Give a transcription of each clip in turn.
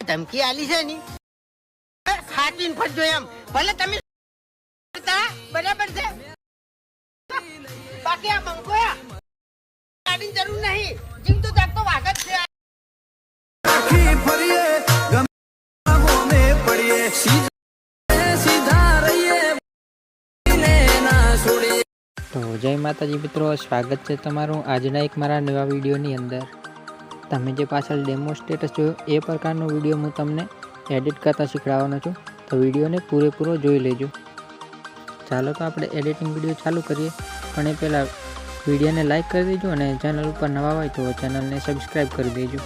ધમકી આલી છે ની ખાટીન ફરજો એમ ભલે તમે બરાબર છે બાકી આ મંગોયા ગાડી જરૂર નહીં જીમ તો જાગતો વાગ જ છે આખી ફરીએ ગમે પડીએ સીધા રહીએ ને ના છોડીએ। તો જય માતાજી મિત્રો, સ્વાગત છે તમારું આજના એક મારા નવા વિડીયોની અંદર। તમે જે પાછળ ડેમો સ્ટેટસ જોયો એ પ્રકારનો વિડીયો હું તમને એડિટ કરતા શીખવાડવાનો છું, તો વિડીયોને પૂરેપૂરો જોઈ લેજો। ચાલો તો આપણે એડિટિંગ વિડીયો ચાલુ કરીએ, પણ એ પહેલાં વિડીયોને લાઇક કરી દેજો અને ચેનલ ઉપર નવા હોય તો ચેનલને સબસ્ક્રાઈબ કરી દેજો।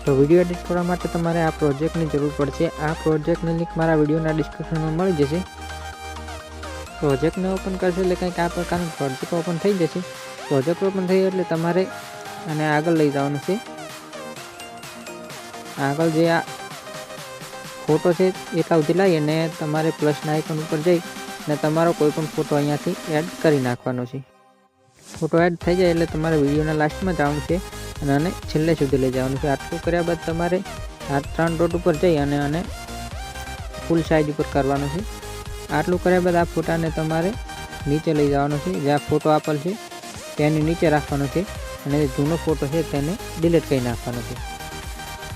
તો વિડીયો એડિટ કરવા માટે તમારે આ પ્રોજેક્ટની જરૂર પડશે। આ પ્રોજેક્ટની લિંક મારા વિડીયોના ડિસ્ક્રિપ્શનમાં મળી જશે। પ્રોજેક્ટને ઓપન કરશે એટલે કંઈક આ પ્રકારનું પ્રોજેક્ટ ઓપન થઈ જશે। પ્રોજેક્ટ ઓપન થઈ એટલે તમારે આને આગળ લઈ જવાનું છે। આગળ જે આ ફોટો છે એટલા સુધી લાવી અને તમારે પ્લસના આઇકન ઉપર જઈ અને તમારો કોઈ પણ ફોટો અહીંયાથી એડ કરી નાખવાનો છે। ફોટો એડ થઈ જાય એટલે તમારે વિડીયોના લાસ્ટમાં જવાનું છે અને આને છેલ્લે સુધી લઈ જવાનું છે। આટલું કર્યા બાદ તમારે આ 3 ડોટ ઉપર જઈ અને આને ફૂલ સાઇઝ ઉપર કરવાનું છે। આટલું કર્યા બાદ આ ફોટાને તમારે નીચે લઈ જવાનો છે। જ્યાં ફોટો આપેલ છે તેની નીચે રાખવાનો છે અને જૂનો ફોટો છે તેને ડિલીટ કરી નાખવાનો છે।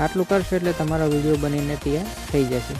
આટલું કરશો એટલે તમારો વિડીયો બનીને તૈયાર થઈ જશે।